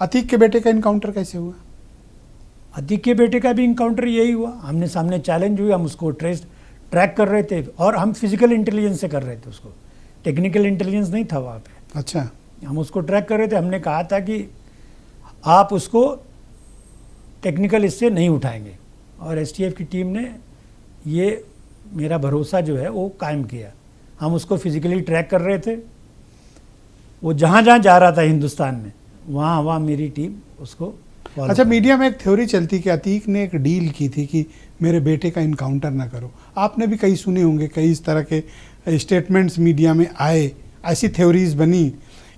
अतीक के बेटे का इनकाउंटर कैसे हुआ? अतीक के बेटे का भी इनकाउंटर यही हुआ, हमने सामने चैलेंज हुई, हम उसको ट्रैक कर रहे थे और हम फिजिकल इंटेलिजेंस से कर रहे थे उसको, टेक्निकल इंटेलिजेंस नहीं था वहाँ पे। अच्छा, हम उसको ट्रैक कर रहे थे। हमने कहा था कि आप उसको टेक्निकल इससे नहीं उठाएंगे और एसटीएफ की टीम ने ये मेरा भरोसा जो है वो कायम किया। हम उसको फिजिकली ट्रैक कर रहे थे, वो जहाँ जहाँ जा रहा था हिंदुस्तान में वहाँ वहाँ मेरी टीम उसको। अच्छा, मीडिया में एक थ्योरी चलती कि अतीक ने एक डील की थी कि मेरे बेटे का इनकाउंटर ना करो। आपने भी कई सुने होंगे, कई इस तरह के स्टेटमेंट्स मीडिया में आए, ऐसी थ्योरीज बनी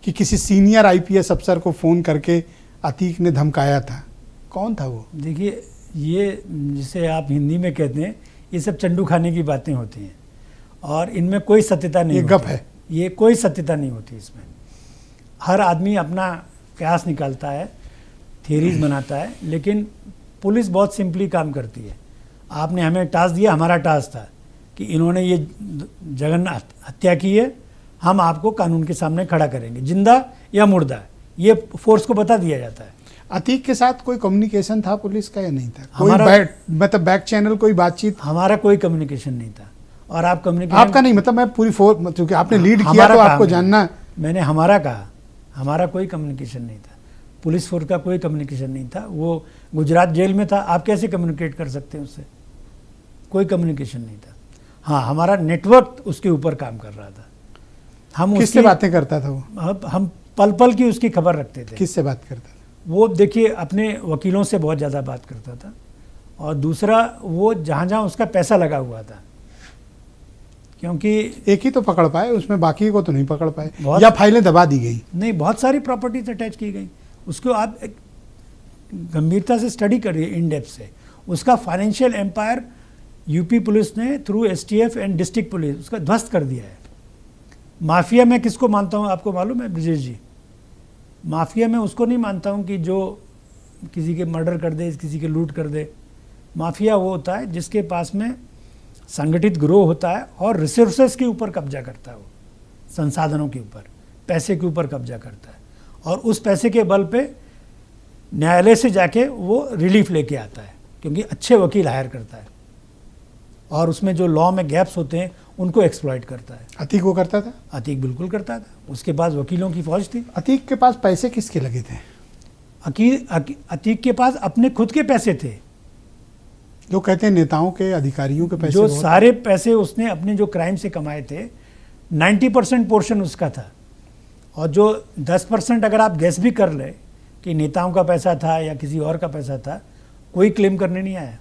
कि किसी सीनियर आईपीएस अफसर को फ़ोन करके अतीक ने धमकाया था। कौन था वो? देखिए, ये जिसे आप हिंदी में कहते हैं, ये सब चंडू खाने की बातें होती हैं और इनमें कोई सत्यता नहीं, ये गप है, ये कोई सत्यता नहीं होती इसमें। हर आदमी अपना कयास निकालता है, थियरीज बनाता है, लेकिन पुलिस बहुत सिंपली काम करती है। आपने हमें टास्क दिया, हमारा टास्क था कि इन्होंने ये जघन्य हत्या की है, हम आपको कानून के सामने खड़ा करेंगे, जिंदा या मुर्दा, ये फोर्स को बता दिया जाता है। अतीक के साथ कोई कम्युनिकेशन था पुलिस का या नहीं था? कोई मतलब बैक चैनल कोई बातचीत? हमारा कोई कम्युनिकेशन नहीं था। और आप कम्युनिकेशन आपका नहीं, मतलब मैं पूरी फोर्स, क्योंकि आपने लीड किया तो आपको जानना। मैंने हमारा कहा, हमारा कोई कम्युनिकेशन नहीं था, पुलिस फोर्स का कोई कम्युनिकेशन नहीं था। वो गुजरात जेल में था, आप कैसे कम्युनिकेट कर सकते हैं उससे? कोई कम्युनिकेशन नहीं था। हाँ, हमारा नेटवर्क उसके ऊपर काम कर रहा था। हम किससे बातें करता था वो? हम पल पल की उसकी खबर रखते थे। किससे बात करता था वो? देखिए, अपने वकीलों से बहुत ज़्यादा बात करता था, और दूसरा वो जहाँ जहाँ उसका पैसा लगा हुआ था, क्योंकि एक ही तो पकड़ पाए उसमें, बाकी को तो नहीं पकड़ पाए, या फाइलें दबा दी गई? नहीं, बहुत सारी प्रॉपर्टीज अटैच की गई। उसको आप गंभीरता से स्टडी करिए, इन डेप्थ से। उसका फाइनेंशियल एम्पायर यूपी पुलिस ने through STF and district police उसका ध्वस्त कर दिया है। माफिया में किसको मानता हूँ आपको मालूम है ब्रजेश जी? माफिया में उसको नहीं मानता हूँ कि जो किसी के मर्डर कर दे, किसी के लूट कर दे। माफिया वो होता है जिसके पास में संगठित गिरोह होता है और रिसोर्सेस के ऊपर कब्जा करता है, वो संसाधनों के ऊपर, पैसे के ऊपर कब्जा करता है, और उस पैसे के बल पे न्यायालय से जाके वो रिलीफ लेके आता है, क्योंकि अच्छे वकील हायर करता है और उसमें जो लॉ में गैप्स होते हैं उनको एक्सप्लॉइट करता है। अतीक वो करता था? अतीक बिल्कुल करता था, उसके पास वकीलों की फौज थी। अतीक के पास पैसे किसके लगे थे? अतीक के पास अपने खुद के पैसे थे। जो कहते हैं नेताओं के, अधिकारियों के पैसे, जो सारे पैसे उसने अपने जो क्राइम से कमाए थे, 90% पोर्शन उसका था, और जो 10% अगर आप गैस भी कर ले कि नेताओं का पैसा था या किसी और का पैसा था, कोई क्लेम करने नहीं आया।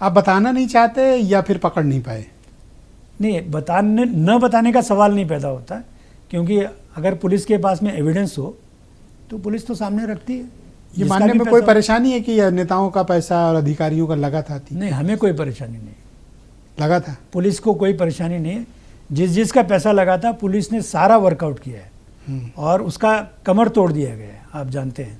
आप बताना नहीं चाहते या फिर पकड़ नहीं पाए? नहीं, न बताने का सवाल नहीं पैदा होता, क्योंकि अगर पुलिस के पास में एविडेंस हो तो पुलिस तो सामने रखती है। ये मानने में कोई परेशानी है कि नेताओं का पैसा और अधिकारियों का लगा था? नहीं, हमें कोई परेशानी नहीं लगा था। पुलिस को कोई परेशानी नहीं है। जिसका पैसा लगा था, पुलिस ने सारा वर्कआउट किया है और उसका कमर तोड़ दिया गया है, आप जानते हैं।